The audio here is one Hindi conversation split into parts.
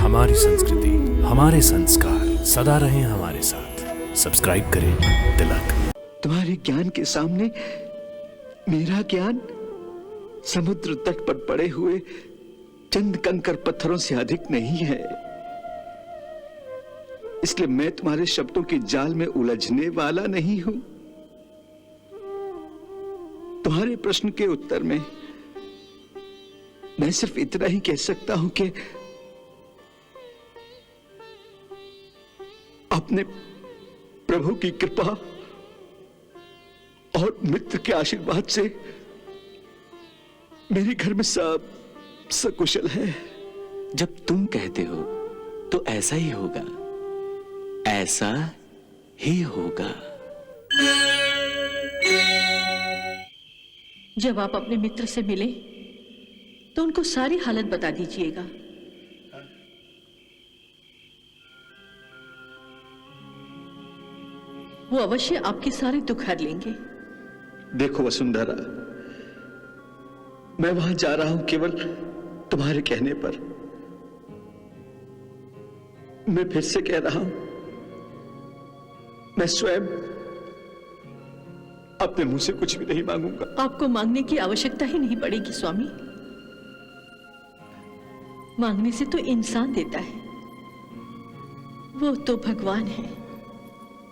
हमारी संस्कृति, हमारे संस्कार सदा रहें हमारे साथ। सब्सक्राइब करें तिलक। तुम्हारे ज्ञान के सामने मेरा ज्ञान समुद्र तट पर पड़े हुए चंद कंकर पत्थरों से अधिक नहीं है। इसलिए मैं तुम्हारे शब्दों के जाल में उलझने वाला नहीं हूं। तुम्हारे प्रश्न के उत्तर में मैं सिर्फ इतना ही कह सकता हूं कि अपने प्रभु की कृपा और मित्र के आशीर्वाद से मेरे घर में सब सकुशल है। जब तुम कहते हो तो ऐसा ही होगा, ऐसा ही होगा। जब आप अपने मित्र से मिले तो उनको सारी हालत बता दीजिएगा। वो अवश्य आपके सारे दुख हर लेंगे। देखो वसुंधरा, मैं वहां जा रहा हूं केवल तुम्हारे कहने पर। मैं फिर से कह रहा हूं, मैं स्वयं अपने मुंह से कुछ भी नहीं मांगूंगा। आपको मांगने की आवश्यकता ही नहीं पड़ेगी स्वामी। मांगने से तो इंसान देता है, वो तो भगवान है,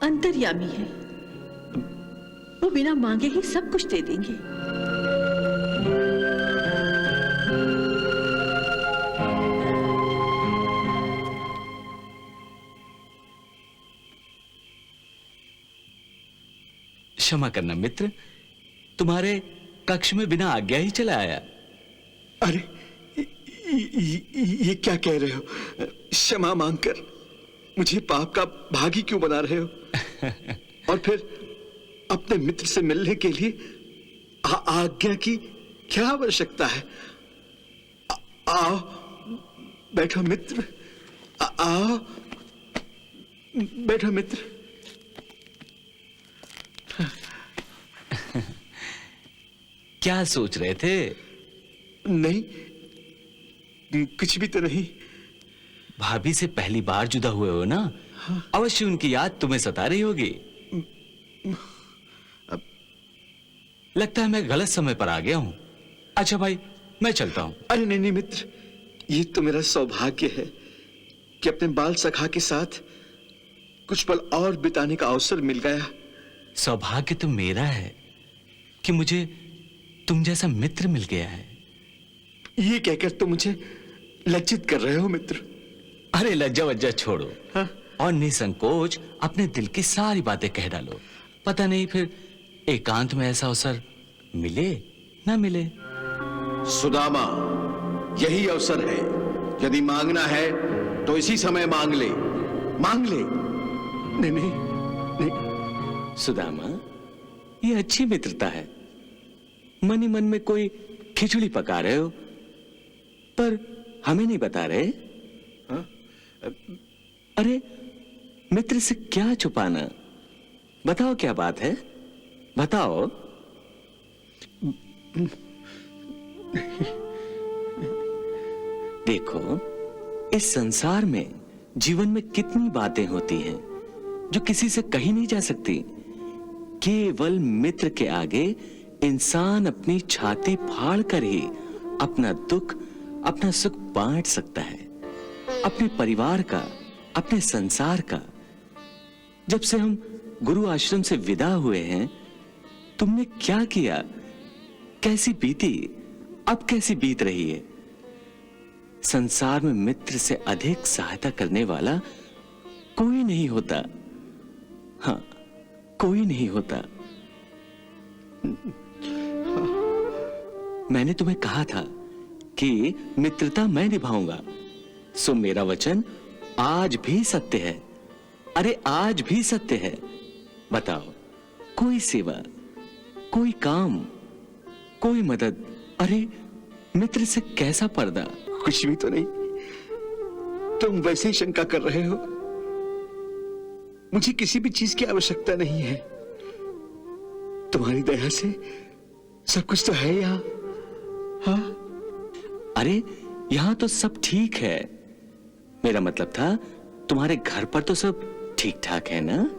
अंतर्यामी है। वो बिना मांगे ही सब कुछ दे देंगे। क्षमा करना मित्र, तुम्हारे कक्ष में बिना आज्ञा ही चला आया। अरे ये क्या कह रहे हो? क्षमा मांगकर मुझे पाप का भागी क्यों बना रहे हो? और फिर अपने मित्र से मिलने के लिए आज्ञा की क्या आवश्यकता है? आओ बैठो मित्र, आओ बैठो मित्र। क्या सोच रहे थे? नहीं, कुछ भी तो नहीं। भाभी से पहली बार जुदा हुए हो ना? हाँ। अवश्य उनकी याद तुम्हें सता रही होगी। लगता है मैं गलत समय पर आ गया हूं। अच्छा भाई, मैं चलता हूं। अरे नहीं नहीं मित्र, ये तो मेरा सौभाग्य है कि अपने बाल सखा के साथ कुछ पल और बिताने का अवसर मिल गया। सौभाग्य तो मेरा है कि मुझे तुम जैसा मित्र मिल गया है। ये कहकर तुम मुझे लज्जित कर रहे हो मित्र। अरे लज्जा वज्जा छोड़ो। हाँ? और निसंकोच अपने दिल की सारी बातें कह डालो। पता नहीं फिर एकांत में ऐसा अवसर मिले ना मिले। सुदामा, यही अवसर है। यदि मांगना है तो इसी समय मांग ले, मांग ले। नहीं नहीं नहीं। सुदामा, ये अच्छी मित्रता है। मन ही मन में कोई खिचड़ी पका रहे हो पर हमें नहीं बता रहे। हाँ? अरे मित्र से क्या छुपाना? बताओ क्या बात है, बताओ। देखो, इस संसार में जीवन में कितनी बातें होती हैं जो किसी से कही नहीं जा सकती। केवल मित्र के आगे इंसान अपनी छाती फाड़ कर ही अपना दुख, अपना सुख बांट सकता है, अपने परिवार का, अपने संसार का। जब से हम गुरु आश्रम से विदा हुए हैं, तुमने क्या किया, कैसी बीती, अब कैसी बीत रही है? संसार में मित्र से अधिक सहायता करने वाला कोई नहीं होता। हाँ, कोई नहीं होता। मैंने तुम्हें कहा था कि मित्रता मैं निभाऊंगा, सो मेरा वचन आज भी सत्य है। अरे आज भी सत्य है। बताओ, कोई सेवा, कोई काम, कोई मदद, अरे मित्र से कैसा पर्दा? कुछ भी तो नहीं। तुम वैसे ही शंका कर रहे हो। मुझे किसी भी चीज की आवश्यकता नहीं है। तुम्हारी दया से सब कुछ तो है यहाँ। हाँ? अरे यहां तो सब ठीक है। मेरा मतलब था तुम्हारे घर पर तो सब ठीक ठाक है ना?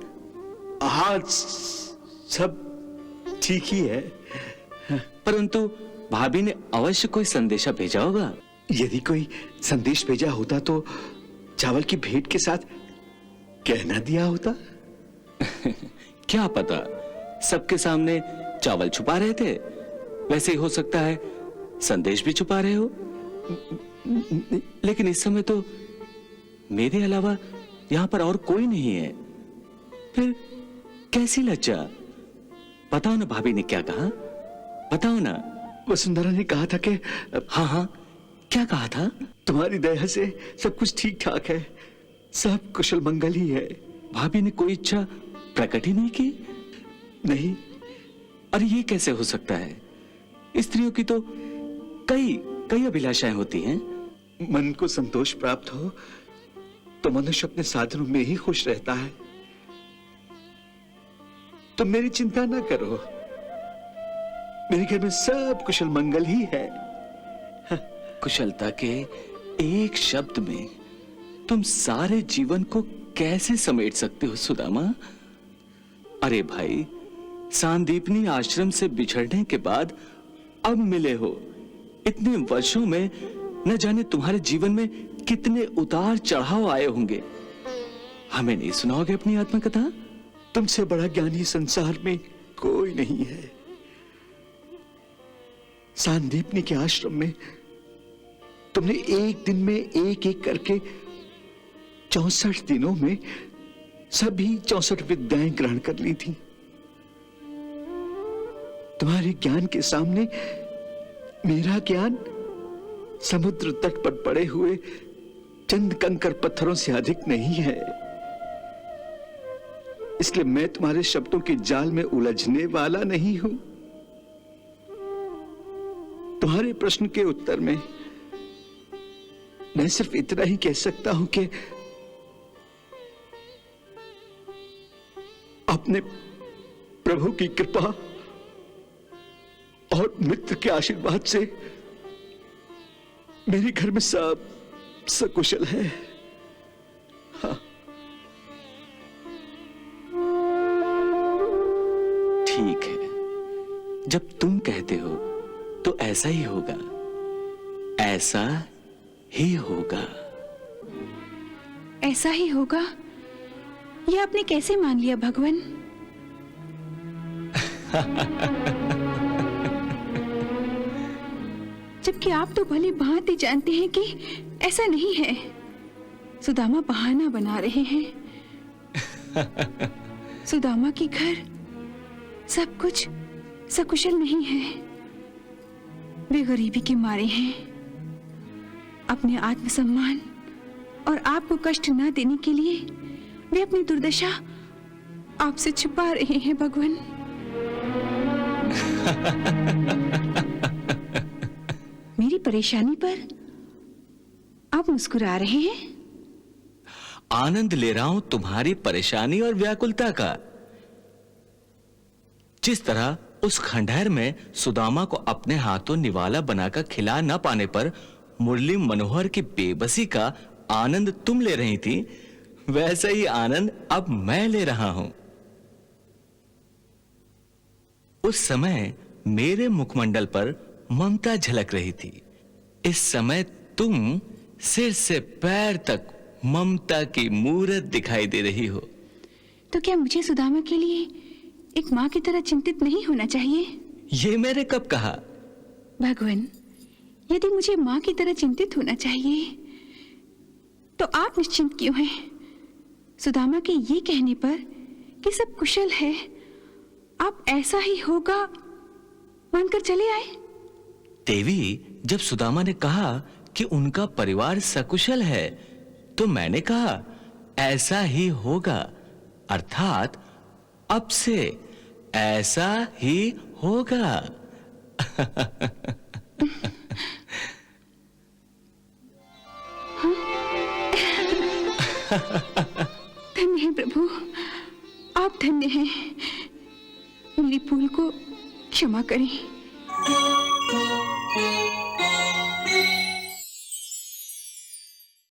हाँ, सब ठीक ही है। परंतु भाभी ने अवश्य कोई संदेशा भेजा होगा। यदि कोई संदेश भेजा होता तो चावल की भेंट के साथ कहना दिया होता। क्या पता, सबके सामने चावल छुपा रहे थे। वैसे ही हो सकता है संदेश भी छुपा रहे हो। लेकिन इस समय तो मेरे अलावा यहां पर और कोई नहीं है, फिर कैसी लज्जा? बताओ ना भाभी ने क्या कहा, बताओ ना। वसुंधरा ने कहा था कि हाँ हाँ, क्या कहा था? तुम्हारी दया से सब कुछ ठीक ठाक है, सब कुशल मंगल ही है। भाभी ने कोई इच्छा प्रकट ही नहीं की? नहीं। अरे ये कैसे हो सकता है? स्त्रियों की तो कई कई अभिलाषाएं होती हैं। मन को संतोष प्राप्त हो तो मनुष्य अपने साधनों में ही खुश रहता है। तुम मेरी चिंता ना करो, मेरे घर में सब कुशल मंगल ही है। कुशलता के एक शब्द में तुम सारे जीवन को कैसे समेट सकते हो सुदामा? अरे भाई, सांदीपनी आश्रम से बिछड़ने के बाद अब मिले हो। इतने वर्षों में न जाने तुम्हारे जीवन में कितने उतार चढ़ाव आए होंगे। हमें नहीं सुनाओगे अपनी आत्मकथा? तुमसे बड़ा ज्ञानी संसार में कोई नहीं है। सांदीपनी के आश्रम में तुमने एक दिन में एक एक करके 64 दिनों में सभी 64 विद्याएं ग्रहण कर ली थी। तुम्हारे ज्ञान के सामने मेरा ज्ञान समुद्र तट पर पड़े हुए चंद कंकर पत्थरों से अधिक नहीं है। इसलिए मैं तुम्हारे शब्दों के जाल में उलझने वाला नहीं हूं। तुम्हारे प्रश्न के उत्तर में मैं सिर्फ इतना ही कह सकता हूं कि अपने प्रभु की कृपा और मित्र के आशीर्वाद से मेरे घर में सब सकुशल है। हाँ। ठीक है, जब तुम कहते हो तो ऐसा ही होगा, ऐसा ही होगा। ऐसा ही होगा, यह आपने कैसे मान लिया भगवान? जबकि आप तो भली भांति जानते हैं कि ऐसा नहीं है। सुदामा बहाना बना रहे हैं। सुदामा के घर सब कुछ सकुशल नहीं है। वे गरीबी के मारे हैं। अपने आत्मसम्मान और आपको कष्ट न देने के लिए वे अपनी दुर्दशा आपसे छुपा रहे हैं भगवान। मेरी परेशानी पर आप मुस्कुरा रहे हैं? आनंद ले रहा हूं तुम्हारी परेशानी और व्याकुलता का। जिस तरह उस खंडहर में सुदामा को अपने हाथों निवाला बनाकर खिला न पाने पर मुरली मनोहर की बेबसी का आनंद तुम ले रही थी, वैसा ही आनंद अब मैं ले रहा हूं। उस समय मेरे मुखमंडल पर ममता झलक रही थी। इस समय तुम सिर से पैर तक ममता की मूरत दिखाई दे रही हो। तो क्या मुझे सुदामा के लिए एक माँ की तरह चिंतित नहीं होना चाहिए? ये मैंने कब कहा? भगवान, यदि मुझे माँ की तरह चिंतित होना चाहिए तो आप निश्चिंत क्यों हैं? सुदामा के ये कहने पर कि सब कुशल है, आप ऐसा ही होगा मानकर चले आए? देवी, जब सुदामा ने कहा कि उनका परिवार सकुशल है तो मैंने कहा ऐसा ही होगा, अर्थात अब से ऐसा ही होगा। धन्य है प्रभु, आप धन्य हैं। मेरी भूल को क्षमा करें।